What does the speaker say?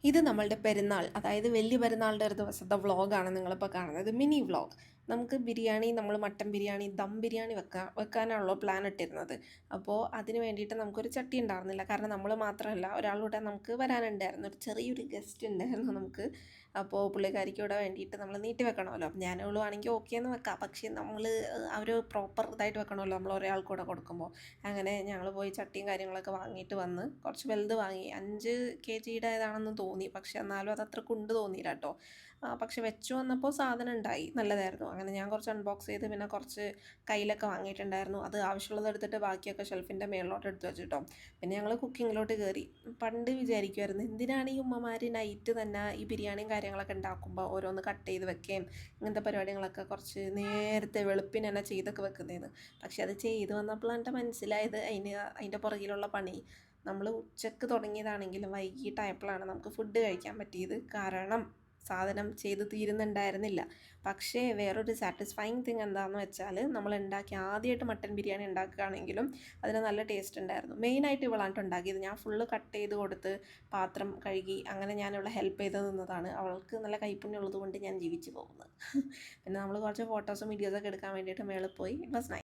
ഇത് നമ്മളുടെ പെരുന്നാൾ, അതായത് വലിയ പെരുന്നാളിൻ്റെ ഒരു ദിവസത്തെ വ്ളോഗാണ് നിങ്ങളിപ്പോൾ കാണുന്നത്. Mini vlog. നമുക്ക് ബിരിയാണി, നമ്മൾ മട്ടൻ ബിരിയാണി, ദം ബിരിയാണി വെക്കാനാണല്ലോ പ്ലാൻ ഇട്ടിരുന്നത്. അപ്പോൾ അതിന് വേണ്ടിയിട്ട് നമുക്കൊരു ചട്ടി ഉണ്ടായിരുന്നില്ല. കാരണം നമ്മൾ മാത്രമല്ല, ഒരാളൂടെ നമുക്ക് വരാനുണ്ടായിരുന്നു. ഒരു ചെറിയൊരു ഗസ്റ്റ് ഉണ്ടായിരുന്നു നമുക്ക്. അപ്പോൾ പുള്ളിക്കാരിക്ക് ഇവിടെ വേണ്ടിയിട്ട് നമ്മൾ നീട്ടി വെക്കണമല്ലോ. അപ്പം ഞാനവളും ആണെങ്കിൽ ഓക്കെ എന്ന് വെക്കാം. പക്ഷേ നമ്മൾ അവർ പ്രോപ്പർ ഇതായിട്ട് വെക്കണമല്ലോ നമ്മൾ ഒരാൾക്കൂടെ കൊടുക്കുമ്പോൾ. അങ്ങനെ ഞങ്ങൾ പോയി ചട്ടിയും കാര്യങ്ങളൊക്കെ വാങ്ങിയിട്ട് വന്ന് കുറച്ച് വലുത് വാങ്ങി. 5 kgയുടേതാണെന്ന് തോന്നി. പക്ഷെ എന്നാലും അതത്ര കൊണ്ട് തോന്നിയില്ല കേട്ടോ. പക്ഷെ വെച്ച് വന്നപ്പോൾ സാധനം ഉണ്ടായി, നല്ലതായിരുന്നു. അങ്ങനെ ഞാൻ കുറച്ച് അൺബോക്സ് ചെയ്ത് പിന്നെ കുറച്ച് കയ്യിലൊക്കെ വാങ്ങിയിട്ടുണ്ടായിരുന്നു. അത് ആവശ്യമുള്ളത് എടുത്തിട്ട് ബാക്കിയൊക്കെ ഷെൽഫിൻ്റെ മേളിലോട്ട് എടുത്ത് വെച്ചിട്ടോ. പിന്നെ ഞങ്ങൾ കുക്കിങ്ങിലോട്ട് കയറി. പണ്ട് വിചാരിക്കുമായിരുന്നു എന്തിനാണ് ഈ ഉമ്മമാർ നൈറ്റ് തന്നെ ഈ ബിരിയാണിയും കാര്യങ്ങളൊക്കെ ഉണ്ടാക്കുമ്പോൾ ഓരോന്ന് കട്ട് ചെയ്ത് വെക്കുകയും ഇങ്ങനത്തെ പരിപാടികളൊക്കെ കുറച്ച് നേരത്തെ വെളുപ്പിന് തന്നെ ചെയ്തൊക്കെ വെക്കുന്നതെന്ന്. പക്ഷെ അത് ചെയ്ത് വന്നപ്പോഴാണ് മനസ്സിലായത് അതിൻ്റെ പുറകിലുള്ള പണി. നമ്മൾ ഉച്ചക്ക് തുടങ്ങിയതാണെങ്കിലും വൈകിട്ടായപ്പോഴാണ് നമുക്ക് ഫുഡ് കഴിക്കാൻ പറ്റിയത്. കാരണം സാധനം ചെയ്ത് തീരുന്നുണ്ടായിരുന്നില്ല. പക്ഷേ വേറൊരു സാറ്റിസ്ഫൈങ് തിങ് എന്താണെന്ന് വെച്ചാൽ, നമ്മൾ ഉണ്ടാക്കി ആദ്യമായിട്ട് മട്ടൻ ബിരിയാണി ഉണ്ടാക്കുകയാണെങ്കിലും അതിന് നല്ല ടേസ്റ്റ് ഉണ്ടായിരുന്നു. മെയിനായിട്ട് ഇവളാണ് ഉണ്ടാക്കിയത്. ഞാൻ ഫുള്ള് കട്ട് ചെയ്ത് കൊടുത്ത് പാത്രം കഴുകി അങ്ങനെ ഞാൻ ഇവളെ ഹെൽപ്പ് ചെയ്ത് നിന്നതാണ്. അവൾക്ക് നല്ല കൈപ്പുണ്യം ഉള്ളത് കൊണ്ട് ഞാൻ ജീവിച്ചു പോകുന്നത്. പിന്നെ നമ്മൾ കുറച്ച് ഫോട്ടോസും വീഡിയോസൊക്കെ എടുക്കാൻ വേണ്ടിയിട്ട് മേളിൽ പോയി. It was nice.